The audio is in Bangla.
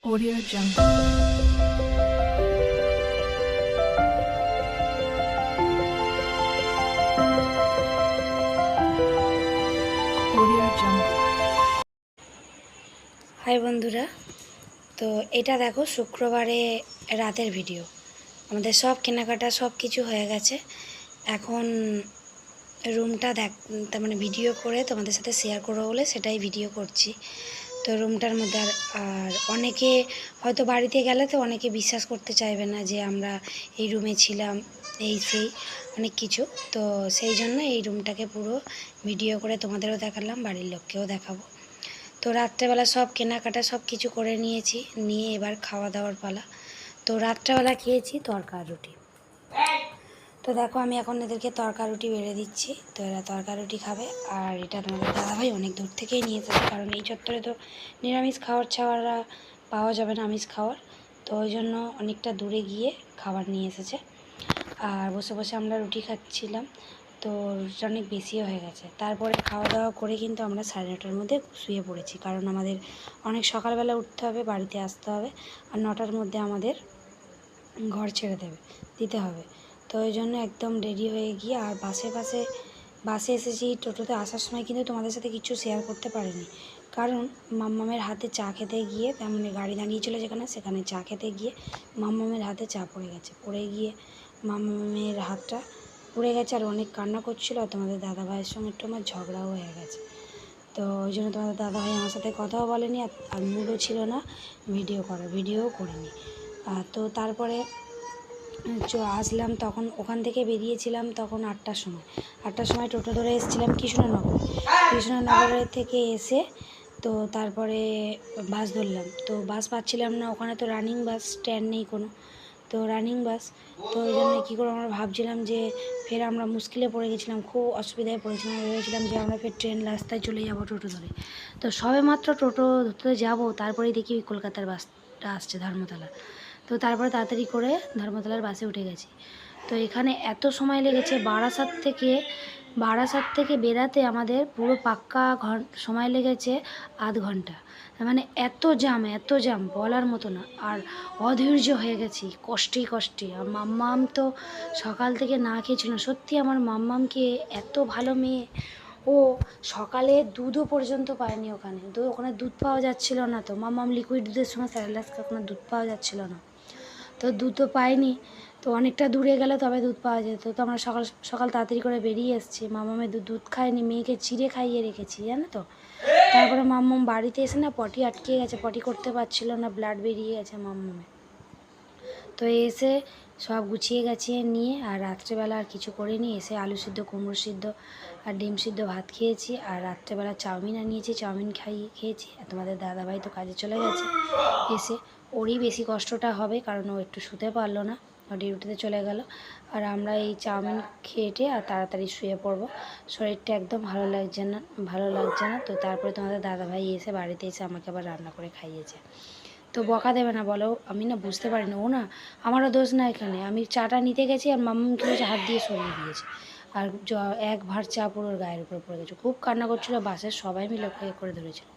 Audio Jungle. Audio Jungle. Hi বন্ধুরা, তো এটা দেখো শুক্রবারে রাতের ভিডিও। আমাদের সব কেনাকাটা সব কিছু হয়ে গেছে। এখন রুমটা তার মানে ভিডিও করে তোমাদের সাথে শেয়ার করবো বলে সেটাই ভিডিও করছি। তো রুমটার মধ্যে আর অনেকে হয়তো বাড়িতে গেলে তো অনেকে বিশ্বাস করতে চাইবে না যে আমরা এই রুমে ছিলাম, এই সেই অনেক কিছু। তো সেই জন্য এই রুমটাকে পুরো ভিডিও করে তোমাদেরও দেখালাম, বাড়ির লোককেও দেখাবো। তো রাত্রেবেলা সব কেনাকাটা সব কিছু করে নিয়েছি, নিয়ে এবার খাওয়া দাওয়ার পালা। তো রাত্রেবেলা খেয়েছি তরকা রুটি। তো দেখো আমি এখন এদেরকে তরকা রুটি বেড়ে দিচ্ছি, তো এরা তরকা রুটি খাবে। আর এটা তোমাদের দাদাভাই অনেক দূর থেকেই নিয়ে এসেছে, কারণ এই চত্বরে তো নিরামিষ খাওয়ার ছাড়া পাওয়া যাবে না আমিষ খাওয়ার। তো ওই জন্য অনেকটা দূরে গিয়ে খাবার নিয়ে এসেছে। আর বসে বসে আমরা রুটি খাচ্ছিলাম, তো রুটিটা অনেক বেশিও হয়ে গেছে। তারপরে খাওয়া দাওয়া করে কিন্তু আমরা 9:30টার মধ্যে শুয়ে পড়েছি, কারণ আমাদের অনেক সকালবেলা উঠতে হবে, বাড়িতে আসতে হবে, আর 9টার মধ্যে আমাদের ঘর ছেড়ে দিতে হবে। তো ওই জন্য একদম রেডি হয়ে গিয়ে, আর বাসে এসেছি। টোটোতে আসার সময় কিন্তু তোমাদের সাথে কিছু শেয়ার করতে পারিনি, কারণ মাম্মামের হাতে চা খেতে গিয়ে, তার মানে গাড়ি দাঁড়িয়েছিল সেখানে চা খেতে গিয়ে মাম্মামের হাতে চা পড়ে গিয়ে মাম্মামের হাতটা পুড়ে গেছে, আর অনেক কান্না করছিল। আর তোমাদের দাদাভাইয়ের সঙ্গে একটু আমার ঝগড়াও হয়ে গেছে। তো ওই জন্য তোমাদের দাদাভাই আমার সাথে কথাও বলেনি, আর মুডও ছিল না ভিডিওও করিনি। তো তারপরে আসলাম, তখন ওখান থেকে বেরিয়েছিলাম তখন 8টার সময় টোটো ধরে এসেছিলাম কৃষ্ণনগরে থেকে এসে। তো তারপরে বাস ধরলাম, তো বাস পাচ্ছিলাম না, ওখানে তো রানিং বাস স্ট্যান্ড নেই কোনো, তো রানিং বাস। তো ওই জন্য কী করে আমরা ভাবছিলাম যে ফের আমরা মুশকিলে পড়ে গেছিলাম, খুব অসুবিধায় পড়েছিলাম। ভেবেছিলাম যে আমরা ফের ট্রেন রাস্তায় চলে যাব টোটো ধরে। তো সবে মাত্র টোটো ধরতে যাব, তারপরেই দেখি ওই কলকাতার বাসটা আসছে ধর্মতলা। তো তারপরে তাড়াতাড়ি করে ধর্মতলার বাসে উঠে গেছি। তো এখানে এত সময় লেগেছে, বারাসাত থেকে বেরাতে আমাদের পুরো পাক্কা সময় লেগেছে আধ ঘন্টা। মানে এত জ্যাম বলার মতো না। আর অধৈর্য হয়ে গেছি কষ্টে। আর মাম্মাম তো সকাল থেকে না খেয়েছিল। সত্যি আমার মাম্মামকে এত ভালো মেয়ে, ও সকালে দুধও পর্যন্ত পায়নি। ওখানে দুধ পাওয়া যাচ্ছিল না। তো মাম্মাম লিকুইড দুধের সময় স্যারেলাক্স ওখানে দুধ পাওয়া যাচ্ছিল না, তো দুধ তো পাইনি। তো অনেকটা দূরে গেলে তবে দুধ পাওয়া যেত। তো আমরা সকাল সকাল তাড়াতাড়ি করে বেরিয়ে এসেছি। মাম্মামের দুধ খায়নি, মেয়েকে চিড়ে খাইয়ে রেখেছি, জানো তো। তারপরে মাম্মাম বাড়িতে এসে না পটি আটকে গেছে, পটি করতে পারছিল না, ব্লাড বেরিয়ে গেছে মাম্মামের। তো এসে সব গুছিয়ে নিয়ে, আর রাত্রেবেলা আর কিছু করিনি। এসে আলু সিদ্ধ, কুমড়ো সিদ্ধ আর ডিম সিদ্ধ ভাত খেয়েছি। আর রাত্রেবেলা চাউমিন আনিয়েছি, চাউমিন খেয়েছি। আর তোমাদের দাদাভাই তো কাজে চলে গেছে, এসে ওরই বেশি কষ্টটা হবে, কারণ ও একটু শুতে পারলো না, ও ডিউটিতে চলে গেল। আর আমরা এই চাউমিন খেয়ে আর তাড়াতাড়ি শুয়ে পড়বো, শরীরটা একদম ভালো লাগছে না। তো তারপরে তোমাদের দাদাভাই এসে বাড়িতে এসে আমাকে আবার রান্না করে খাইয়েছে। তো বকা দেবে না বলো, আমি না বুঝতে পারি না। ও না, আমারও দোষ না এখানে। আমি চাটা নিতে গেছি, আর মাম্মাম কী হয়েছে, হাত দিয়ে সরিয়ে দিয়েছে, আর এক ভাঁড় চা পুরো গায়ের উপর পড়ে গেছে। খুব কান্না করছিল, বাসের সবাই মিলে ওকে করে ধরেছিল।